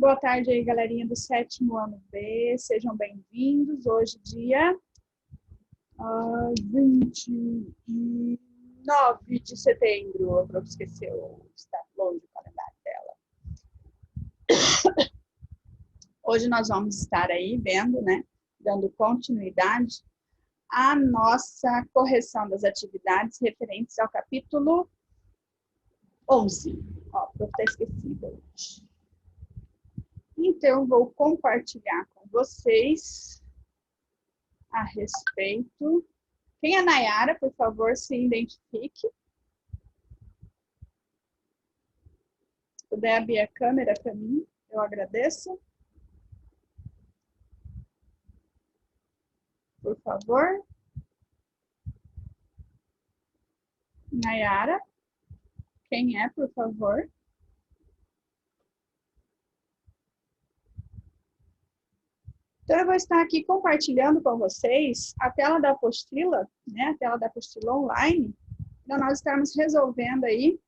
Boa tarde aí, galerinha do 7º ano B, sejam bem-vindos. Hoje, dia 29 de setembro, a prof esqueceu, está longe o calendário dela. Hoje nós vamos estar aí vendo, né, dando continuidade à nossa correção das atividades referentes ao capítulo 11. Ó, a prof está esquecida hoje. Então, vou compartilhar com vocês a respeito. Quem é Nayara, por favor, se identifique. Se puder abrir a câmera para mim, eu agradeço. Por favor. Nayara. Quem é, por favor? Então, eu vou estar aqui compartilhando com vocês a tela da apostila, né, a tela da apostila online, para nós estarmos resolvendo aí,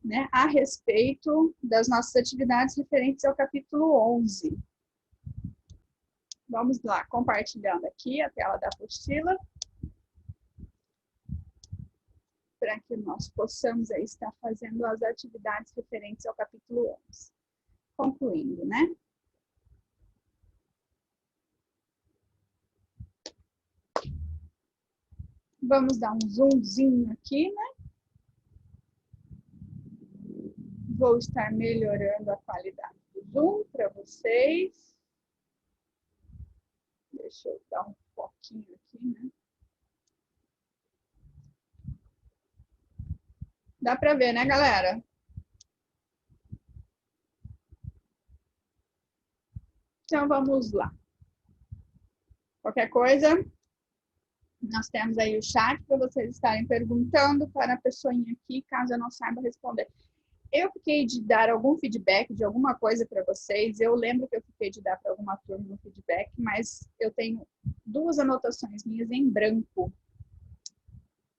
né, a respeito das nossas atividades referentes ao capítulo 11. Vamos lá, compartilhando aqui a tela da apostila, para que nós possamos aí estar fazendo as atividades referentes ao capítulo 11. Concluindo, né? Vamos dar um zoomzinho aqui, né? Vou estar melhorando a qualidade do zoom para vocês. Deixa eu dar um foquinho aqui, né? Dá para ver, né, galera? Então, vamos lá. Qualquer coisa, nós temos aí o chat para vocês estarem perguntando para a pessoinha aqui, caso eu não saiba responder. Eu fiquei de dar algum feedback de alguma coisa para vocês. Eu lembro que eu fiquei de dar para alguma turma um feedback, mas eu tenho 2 anotações minhas em branco.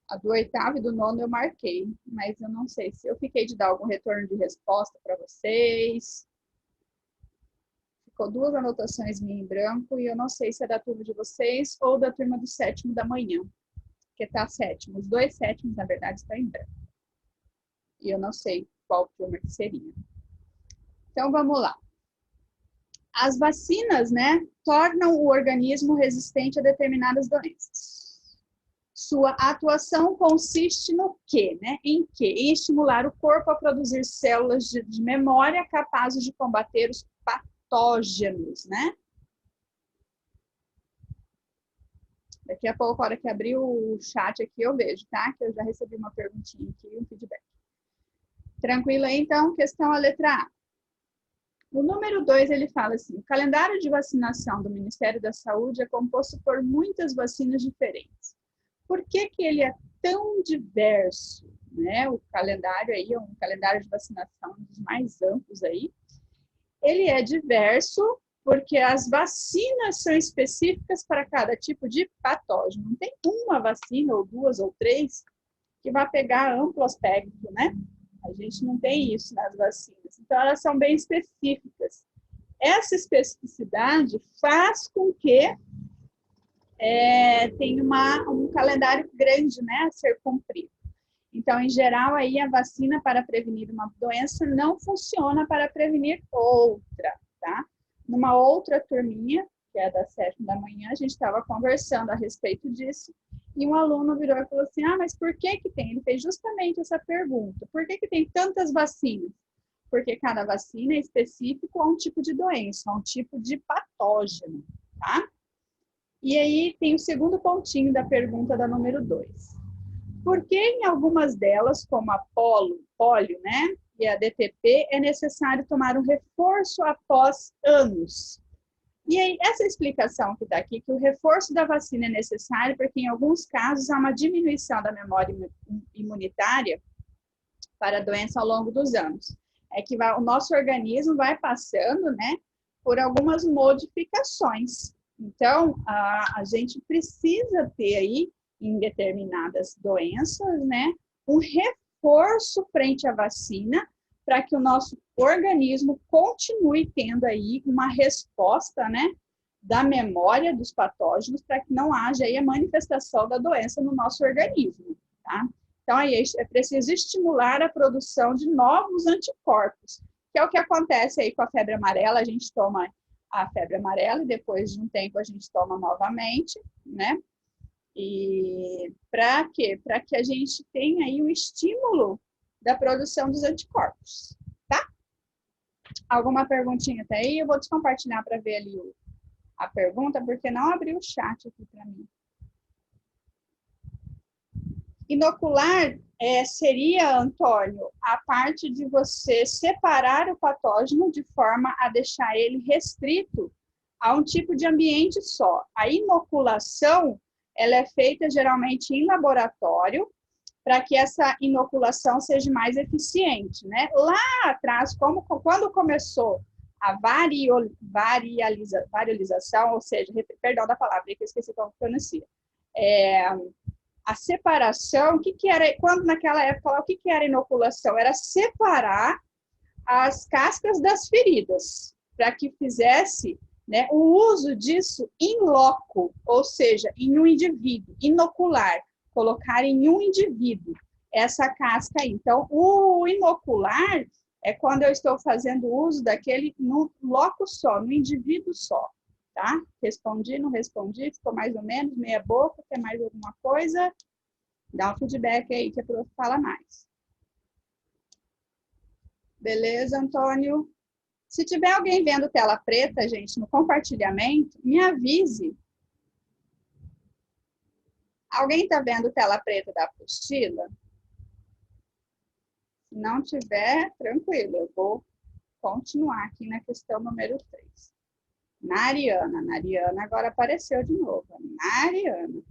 A do 8º e do 9º eu marquei, mas eu não sei se eu fiquei de dar algum retorno de resposta para vocês. Ficou 2 anotações minhas em branco e eu não sei se é da turma de vocês ou da turma do 7º da manhã, que está 7º. Os 2 7º, na verdade, estão em branco. E eu não sei qual turma que seria. Então, vamos lá. As vacinas, né, tornam o organismo resistente a determinadas doenças. Sua atuação consiste no quê, né? Em quê? Em estimular o corpo a produzir células de memória capazes de combater os patógenos, né? Daqui a pouco, a hora que abrir o chat aqui, eu vejo, tá? Que eu já recebi uma perguntinha aqui, um feedback. Tranquilo aí, então? Questão a letra A. O número 2, ele fala assim, o calendário de vacinação do Ministério da Saúde é composto por muitas vacinas diferentes. Por que que ele é tão diverso, né? O calendário aí é um calendário de vacinação dos mais amplos aí. Ele é diverso porque as vacinas são específicas para cada tipo de patógeno. Não tem uma vacina, ou 2, ou 3, que vai pegar amplo aspecto, né? A gente não tem isso nas vacinas. Então, elas são bem específicas. Essa especificidade faz com que tenha um calendário grande, né, a ser cumprido. Então, em geral, aí a vacina para prevenir uma doença não funciona para prevenir outra, tá? Numa outra turminha, que é da 7ª da manhã, a gente estava conversando a respeito disso, e um aluno virou e falou assim, mas por que que tem? Ele fez justamente essa pergunta, por que que tem tantas vacinas? Porque cada vacina é específico a um tipo de doença, a um tipo de patógeno, tá? E aí tem o segundo pontinho da pergunta da número 2. Por que em algumas delas, como a polio, né, e a DTP, é necessário tomar um reforço após anos? E aí, essa explicação que está aqui, que o reforço da vacina é necessário porque em alguns casos há uma diminuição da memória imunitária para a doença ao longo dos anos. É que o nosso organismo vai passando, né, por algumas modificações. Então, a gente precisa ter aí, em determinadas doenças, né, um reforço frente à vacina para que o nosso organismo continue tendo aí uma resposta, né, da memória dos patógenos para que não haja aí a manifestação da doença no nosso organismo, tá? Então, aí é preciso estimular a produção de novos anticorpos, que é o que acontece aí com a febre amarela. A gente toma a febre amarela e depois de um tempo a gente toma novamente, né? E para quê? Para que a gente tenha aí o estímulo da produção dos anticorpos, tá? Alguma perguntinha até aí? Eu vou descompartilhar para ver ali a pergunta, porque não abriu o chat aqui para mim. Inocular seria, Antônio, a parte de você separar o patógeno de forma a deixar ele restrito a um tipo de ambiente só. A inoculação, ela é feita geralmente em laboratório, para que essa inoculação seja mais eficiente, né? Lá atrás, quando começou a variolização, ou seja, perdão da palavra, que eu esqueci como pronuncia, a separação, o que era, quando naquela época, o que era inoculação? Era separar as cascas das feridas, para que fizesse, né, o uso disso in loco, ou seja, em um indivíduo, inocular, colocar em um indivíduo essa casca aí. Então, o inocular é quando eu estou fazendo uso daquele no loco só, no indivíduo só, tá? Respondi, não respondi, ficou mais ou menos, meia boca, quer mais alguma coisa? Dá um feedback aí que a prof fala mais. Beleza, Antônio? Se tiver alguém vendo tela preta, gente, no compartilhamento, me avise. Alguém está vendo tela preta da apostila? Se não tiver, tranquilo, eu vou continuar aqui na questão número 3. Nariana agora apareceu de novo. Nariana.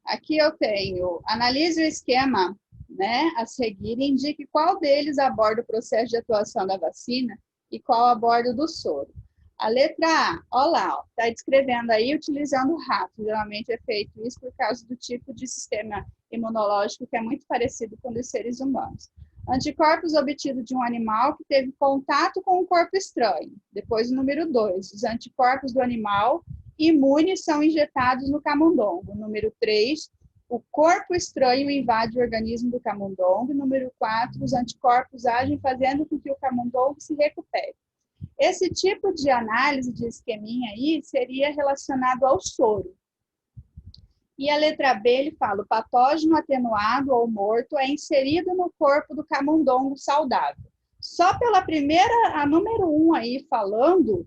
Aqui eu tenho, analise o esquema, né, a seguir e indique qual deles aborda o processo de atuação da vacina e qual aborda o do soro. A letra A, olha lá, está descrevendo aí utilizando o rato. Geralmente é feito isso por causa do tipo de sistema imunológico que é muito parecido com o dos seres humanos. Anticorpos obtidos de um animal que teve contato com um corpo estranho. Depois o número 2, os anticorpos do animal imunes são injetados no camundongo. Número 3, o corpo estranho invade o organismo do camundongo. Número 4, os anticorpos agem fazendo com que o camundongo se recupere. Esse tipo de análise de esqueminha aí seria relacionado ao soro. E a letra B, ele fala, o patógeno atenuado ou morto é inserido no corpo do camundongo saudável. Só pela primeira, a número 1 aí falando,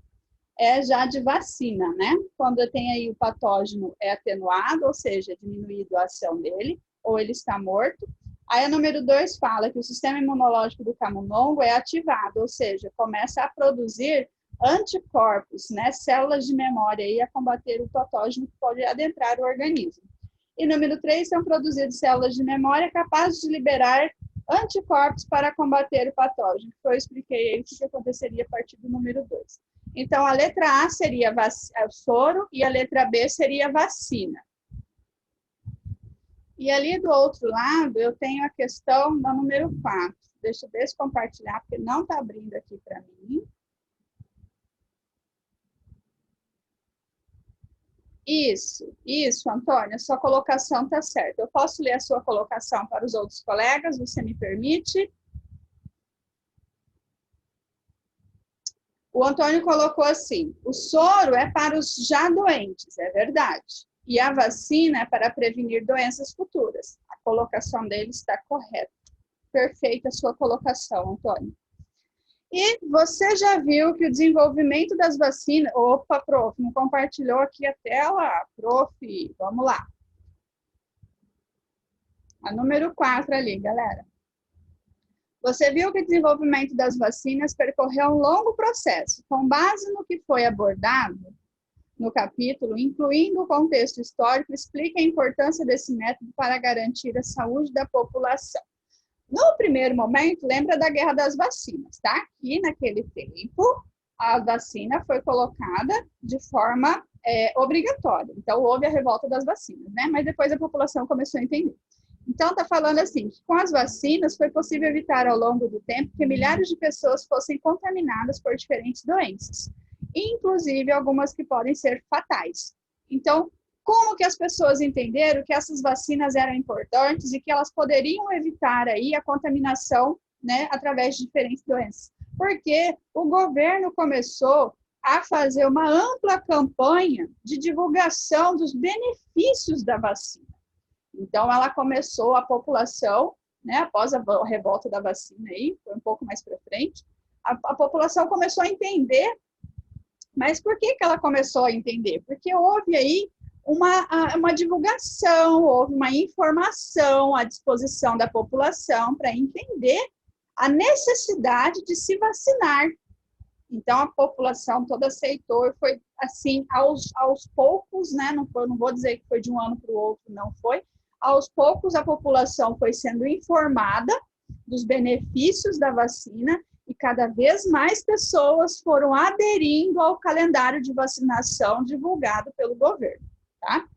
é já de vacina, né? Quando tem aí o patógeno é atenuado, ou seja, diminuído a ação dele, ou ele está morto. Aí a número 2 fala que o sistema imunológico do camundongo é ativado, ou seja, começa a produzir anticorpos, né? Células de memória aí a combater o patógeno que pode adentrar o organismo. E número 3 são produzidas células de memória capazes de liberar anticorpos para combater o patógeno. Eu expliquei aí o que aconteceria a partir do número 2. Então, a letra A seria soro e a letra B seria vacina. E ali do outro lado, eu tenho a questão da número 4. Deixa eu descompartilhar, porque não está abrindo aqui para mim. Isso, Antônia, sua colocação está certa. Eu posso ler a sua colocação para os outros colegas, você me permite? O Antônio colocou assim, o soro é para os já doentes, é verdade. E a vacina é para prevenir doenças futuras. A colocação dele está correta. Perfeita a sua colocação, Antônio. E você já viu que o desenvolvimento das vacinas... Opa, prof, não compartilhou aqui a tela? Prof, vamos lá. A número 4 ali, galera. Você viu que o desenvolvimento das vacinas percorreu um longo processo. Com base no que foi abordado no capítulo, incluindo o contexto histórico, explica a importância desse método para garantir a saúde da população. No primeiro momento, lembra da Guerra das Vacinas, tá? Que naquele tempo, a vacina foi colocada de forma obrigatória. Então, houve a revolta das vacinas, né? Mas depois a população começou a entender. Então, está falando assim, que com as vacinas foi possível evitar ao longo do tempo que milhares de pessoas fossem contaminadas por diferentes doenças, inclusive algumas que podem ser fatais. Então, como que as pessoas entenderam que essas vacinas eram importantes e que elas poderiam evitar aí a contaminação, né, através de diferentes doenças? Porque o governo começou a fazer uma ampla campanha de divulgação dos benefícios da vacina. Então, ela começou, a população, né, após a revolta da vacina, aí, foi um pouco mais para frente, a população começou a entender. Mas por que ela começou a entender? Porque houve aí uma divulgação, houve uma informação à disposição da população para entender a necessidade de se vacinar. Então, a população toda aceitou, foi assim, aos poucos, né? Não vou dizer que foi de um ano para o outro, não foi. Aos poucos, a população foi sendo informada dos benefícios da vacina e cada vez mais pessoas foram aderindo ao calendário de vacinação divulgado pelo governo, tá?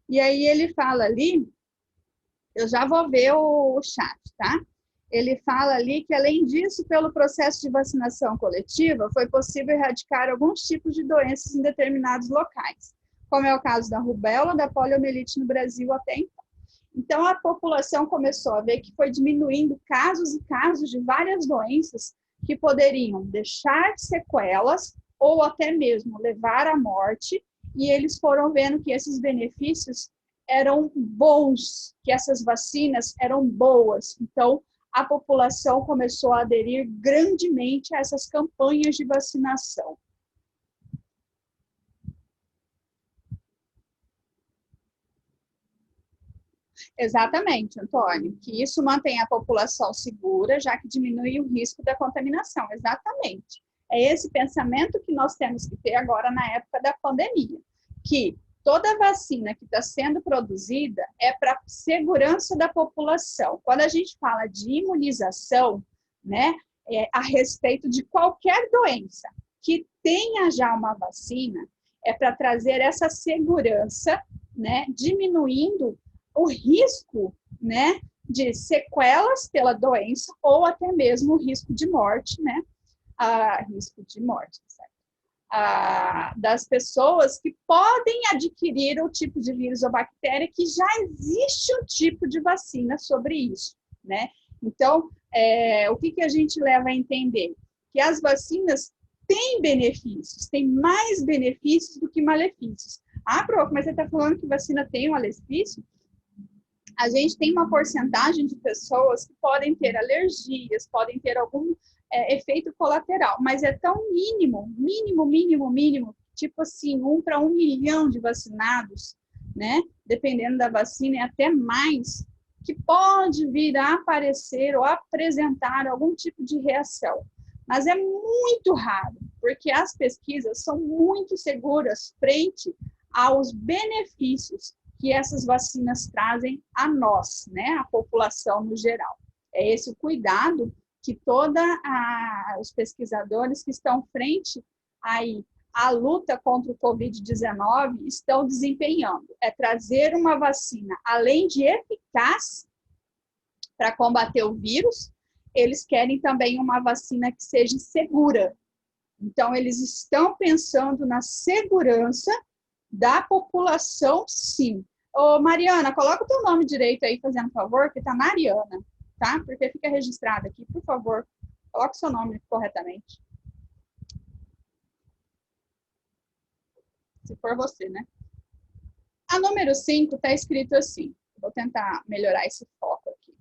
E aí ele fala ali, eu já vou ver o chat, tá? Ele fala ali que, além disso, pelo processo de vacinação coletiva, foi possível erradicar alguns tipos de doenças em determinados locais, como é o caso da rubéola, da poliomielite no Brasil até então. Então, a população começou a ver que foi diminuindo casos e casos de várias doenças que poderiam deixar sequelas ou até mesmo levar à morte, e eles foram vendo que esses benefícios eram bons, que essas vacinas eram boas. Então, a população começou a aderir grandemente a essas campanhas de vacinação. Exatamente, Antônio, que isso mantém a população segura, já que diminui o risco da contaminação. Exatamente. É esse pensamento que nós temos que ter agora na época da pandemia, que toda vacina que está sendo produzida é para segurança da população. Quando a gente fala de imunização, né, a respeito de qualquer doença que tenha já uma vacina, é para trazer essa segurança, né, diminuindo o risco, né, de sequelas pela doença ou até mesmo o risco de morte, né, risco de morte, certo? Das pessoas que podem adquirir o tipo de vírus ou bactéria que já existe um tipo de vacina sobre isso, né? Então, o que a gente leva a entender? Que as vacinas têm benefícios, têm mais benefícios do que malefícios. Prof, mas você está falando que vacina tem um malefício? A gente tem uma porcentagem de pessoas que podem ter alergias, podem ter algum efeito colateral, mas é tão mínimo, tipo assim, 1 para 1 milhão de vacinados, né? Dependendo da vacina, e até mais, que pode vir a aparecer ou apresentar algum tipo de reação. Mas é muito raro, porque as pesquisas são muito seguras frente aos benefícios que essas vacinas trazem a nós, né, a população no geral. É esse o cuidado que todos os pesquisadores que estão frente aí à luta contra o Covid-19 estão desempenhando. É trazer uma vacina, além de eficaz para combater o vírus, eles querem também uma vacina que seja segura. Então, eles estão pensando na segurança da população, sim. Ô, Mariana, coloca o teu nome direito aí, fazendo favor, que tá Mariana, tá? Porque fica registrado aqui, por favor. Coloca o seu nome corretamente. Se for você, né? A número 5 está escrito assim. Vou tentar melhorar esse foco aqui.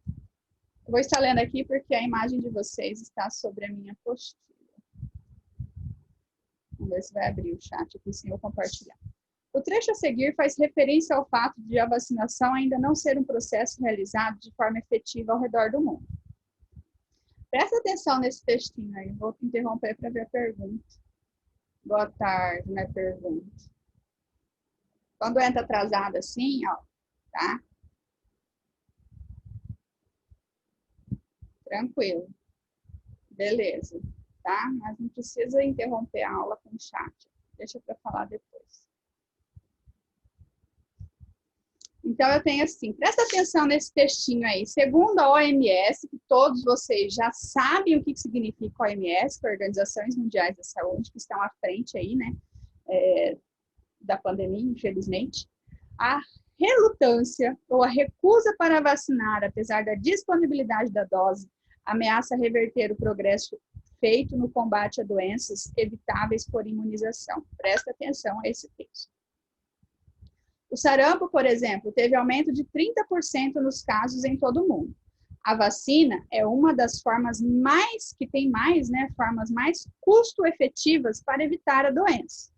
Eu vou estar lendo aqui porque a imagem de vocês está sobre a minha postilha. Vamos ver se vai abrir o chat aqui sem eu compartilhar. O trecho a seguir faz referência ao fato de a vacinação ainda não ser um processo realizado de forma efetiva ao redor do mundo. Presta atenção nesse textinho aí, vou interromper para ver a pergunta. Boa tarde, né, pergunta. Quando entra atrasado assim, ó, tá? Tranquilo. Beleza. tá? Mas não precisa interromper a aula com o chat. Deixa para falar depois. Então, eu tenho assim, presta atenção nesse textinho aí. Segundo a OMS, que todos vocês já sabem o que significa a OMS, que é Organizações Mundiais da Saúde, que estão à frente aí, né, da pandemia, infelizmente. A relutância ou a recusa para vacinar, apesar da disponibilidade da dose, ameaça reverter o progresso feito no combate a doenças evitáveis por imunização. Presta atenção a esse texto. O sarampo, por exemplo, teve aumento de 30% nos casos em todo o mundo. A vacina é uma das formas formas mais custo-efetivas para evitar a doença.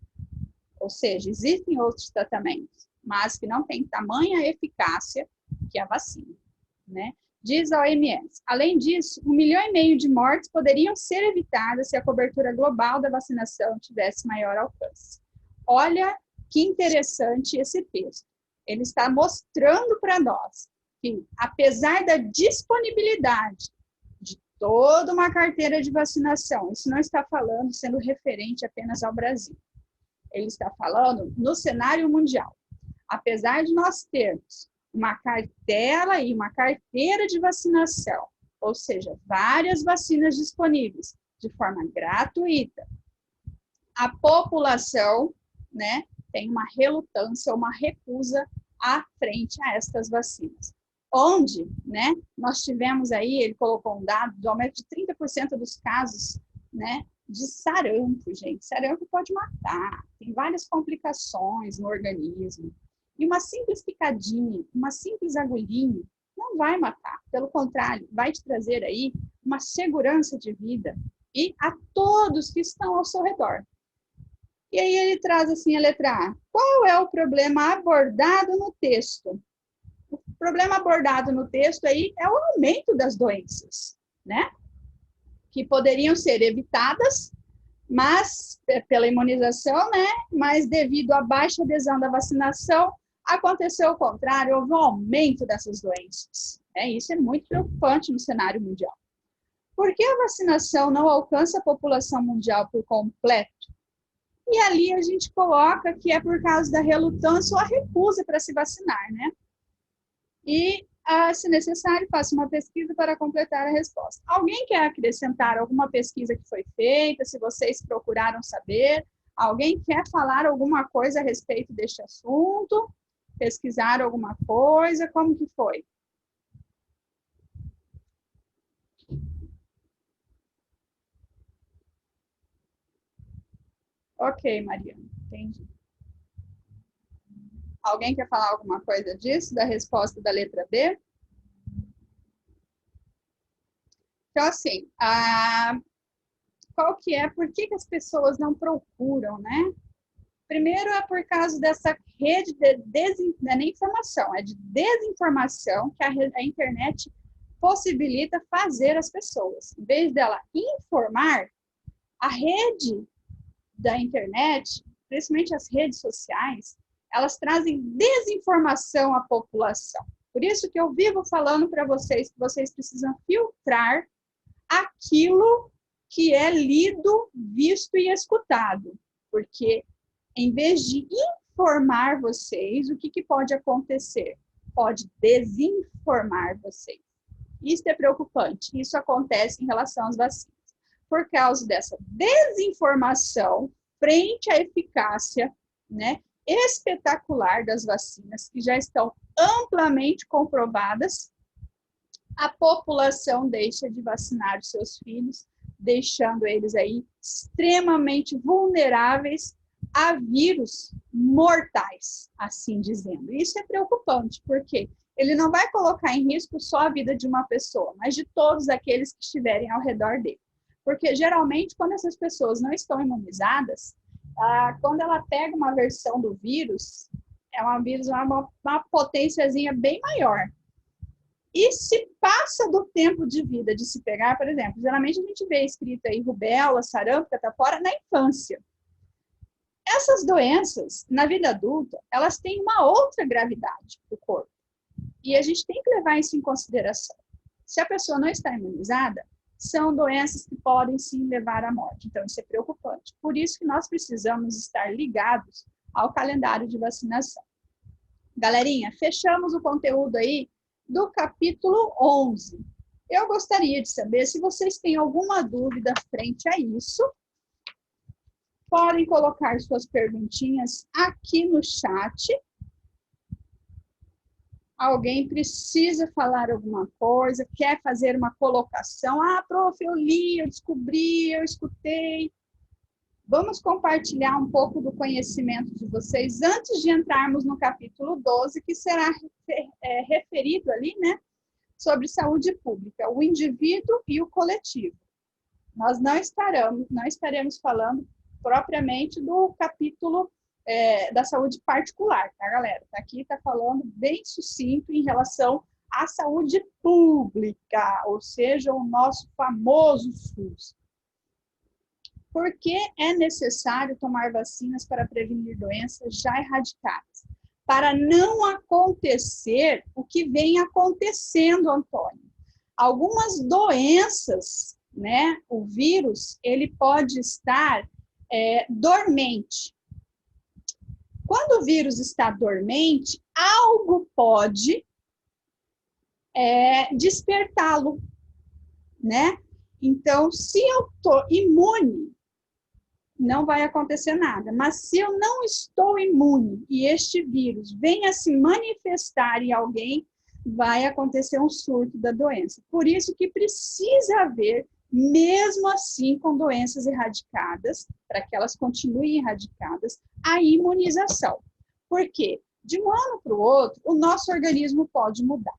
Ou seja, existem outros tratamentos, mas que não têm tamanha eficácia que a vacina, né? Diz a OMS. Além disso, 1,5 milhão de mortes poderiam ser evitadas se a cobertura global da vacinação tivesse maior alcance. Olha que interessante esse texto. Ele está mostrando para nós que, apesar da disponibilidade de toda uma carteira de vacinação, isso não está falando sendo referente apenas ao Brasil. Ele está falando no cenário mundial. Apesar de nós termos uma cartela e uma carteira de vacinação, ou seja, várias vacinas disponíveis de forma gratuita, a população, né, tem uma relutância, uma recusa à frente a estas vacinas. Onde, né, nós tivemos aí, ele colocou um dado do aumento de 30% dos casos, né, de sarampo, gente. Sarampo pode matar, tem várias complicações no organismo. E uma simples picadinha, uma simples agulhinha, não vai matar. Pelo contrário, vai te trazer aí uma segurança de vida e a todos que estão ao seu redor. E aí ele traz assim a letra A. Qual é o problema abordado no texto? O problema abordado no texto aí é o aumento das doenças, né? Que poderiam ser evitadas, mas pela imunização, né? Mas devido à baixa adesão da vacinação, aconteceu o contrário, houve um aumento dessas doenças. Isso é muito preocupante no cenário mundial. Por que a vacinação não alcança a população mundial por completo? E ali a gente coloca que é por causa da relutância ou a recusa para se vacinar, né? E, se necessário, faça uma pesquisa para completar a resposta. Alguém quer acrescentar alguma pesquisa que foi feita, se vocês procuraram saber? Alguém quer falar alguma coisa a respeito deste assunto? Pesquisar alguma coisa? Como que foi? Ok, Mariana, entendi. Alguém quer falar alguma coisa disso, da resposta da letra B? Então, assim, qual que é, por que as pessoas não procuram, né? Primeiro é por causa dessa rede de não é nem informação, é de desinformação que a internet possibilita fazer as pessoas. Em vez dela informar, a rede da internet, principalmente as redes sociais, elas trazem desinformação à população. Por isso que eu vivo falando para vocês que vocês precisam filtrar aquilo que é lido, visto e escutado. Porque, em vez de informar vocês, o que pode acontecer? Pode desinformar vocês. Isso é preocupante. Isso acontece em relação às vacinas. Por causa dessa desinformação frente à eficácia, né, espetacular das vacinas, que já estão amplamente comprovadas, a população deixa de vacinar os seus filhos, deixando eles aí extremamente vulneráveis a vírus mortais, assim dizendo. Isso é preocupante, porque ele não vai colocar em risco só a vida de uma pessoa, mas de todos aqueles que estiverem ao redor dele. Porque, geralmente, quando essas pessoas não estão imunizadas, quando ela pega uma versão do vírus, é uma potênciazinha bem maior. E se passa do tempo de vida de se pegar, por exemplo, geralmente a gente vê escrito aí rubéola, sarampo, catapora na infância. Essas doenças, na vida adulta, elas têm uma outra gravidade para o corpo. E a gente tem que levar isso em consideração. Se a pessoa não está imunizada, são doenças que podem sim levar à morte. Então, isso é preocupante. Por isso que nós precisamos estar ligados ao calendário de vacinação. Galerinha, fechamos o conteúdo aí do capítulo 11. Eu gostaria de saber se vocês têm alguma dúvida frente a isso. Podem colocar suas perguntinhas aqui no chat. Alguém precisa falar alguma coisa, quer fazer uma colocação. Ah, prof, eu li, eu descobri, eu escutei. Vamos compartilhar um pouco do conhecimento de vocês antes de entrarmos no capítulo 12, que será referido ali, né, sobre saúde pública, o indivíduo e o coletivo. Nós não estaremos falando propriamente do capítulo da saúde particular, tá, galera? Aqui está falando bem sucinto em relação à saúde pública, ou seja, o nosso famoso SUS. Por que é necessário tomar vacinas para prevenir doenças já erradicadas? Para não acontecer o que vem acontecendo, Antônio. Algumas doenças, né, o vírus, ele pode estar dormente. Quando o vírus está dormente, algo pode despertá-lo, né? Então, se eu estou imune, não vai acontecer nada. Mas se eu não estou imune e este vírus venha se manifestar em alguém, vai acontecer um surto da doença. Por isso que precisa haver, mesmo assim com doenças erradicadas, para que elas continuem erradicadas, a imunização. Por quê? De um ano para o outro, o nosso organismo pode mudar.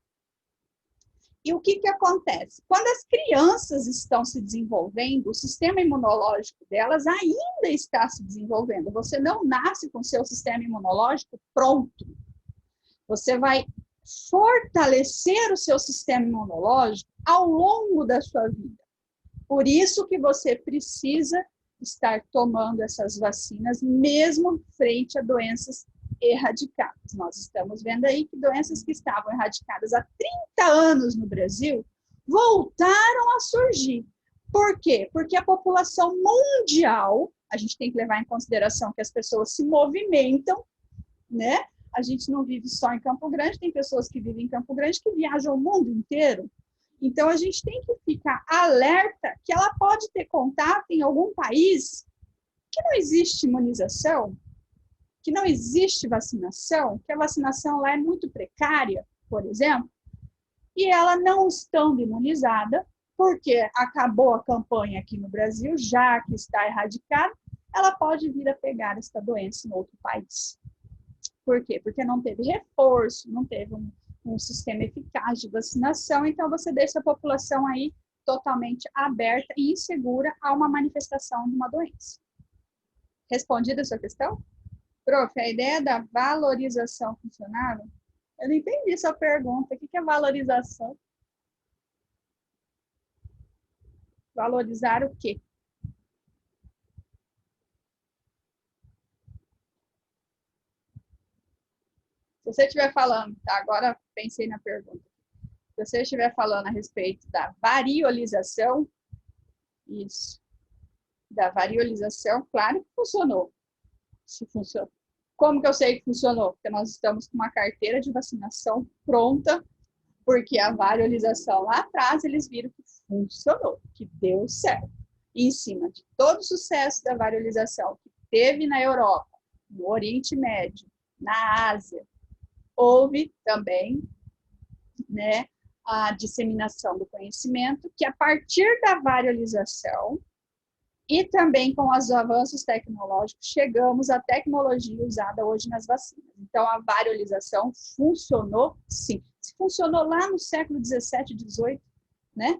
E o que acontece? Quando as crianças estão se desenvolvendo, o sistema imunológico delas ainda está se desenvolvendo. Você não nasce com seu sistema imunológico pronto. Você vai fortalecer o seu sistema imunológico ao longo da sua vida. Por isso que você precisa estar tomando essas vacinas, mesmo frente a doenças erradicadas. Nós estamos vendo aí que doenças que estavam erradicadas há 30 anos no Brasil voltaram a surgir. Por quê? Porque a população mundial, a gente tem que levar em consideração que as pessoas se movimentam, né? A gente não vive só em Campo Grande, tem pessoas que vivem em Campo Grande que viajam o mundo inteiro. Então, a gente tem que ficar alerta que ela pode ter contato em algum país que não existe imunização, que não existe vacinação, que a vacinação lá é muito precária, por exemplo, e ela não estando imunizada, porque acabou a campanha aqui no Brasil, já que está erradicada, ela pode vir a pegar esta doença em outro país. Por quê? Porque não teve reforço, não teve um sistema eficaz de vacinação, então você deixa a população aí totalmente aberta e insegura a uma manifestação de uma doença. Respondida a sua questão? Prof, a ideia da valorização funcionava? Eu não entendi sua pergunta. O que é valorização? Valorizar o quê? Se você estiver falando, tá? Agora pensei na pergunta. Se você estiver falando a respeito da variolização, isso, da variolização, claro que funcionou. Se funcionou. Como que eu sei que funcionou? Porque nós estamos com uma carteira de vacinação pronta, porque a variolização lá atrás eles viram que funcionou, que deu certo. E em cima de todo o sucesso da variolização que teve na Europa, no Oriente Médio, na Ásia, houve também, né, a disseminação do conhecimento, que a partir da variolização e também com os avanços tecnológicos, chegamos à tecnologia usada hoje nas vacinas. Então, a variolização funcionou, sim. Se funcionou lá no século 17, 18, né?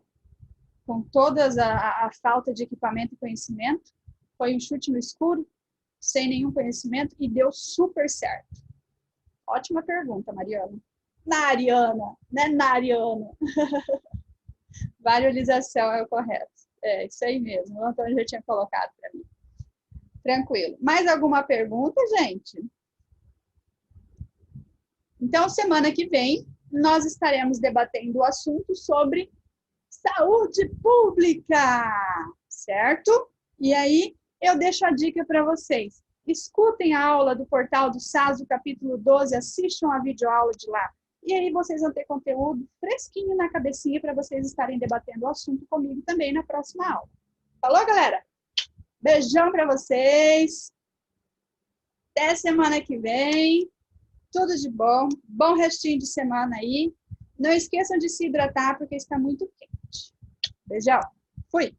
Com toda a falta de equipamento e conhecimento, foi um chute no escuro, sem nenhum conhecimento, e deu super certo. Ótima pergunta, Mariana. Nariana, né, Nariana? Variolização é o correto. É isso aí mesmo. O Antônio já tinha colocado para mim. Tranquilo. Mais alguma pergunta, gente? Então, semana que vem, nós estaremos debatendo o assunto sobre saúde pública, certo? E aí, eu deixo a dica para vocês. Escutem a aula do Portal do SAS, do capítulo 12, assistam a videoaula de lá. E aí vocês vão ter conteúdo fresquinho na cabecinha para vocês estarem debatendo o assunto comigo também na próxima aula. Falou, galera? Beijão para vocês. Até semana que vem. Tudo de bom. Bom restinho de semana aí. Não esqueçam de se hidratar porque está muito quente. Beijão. Fui.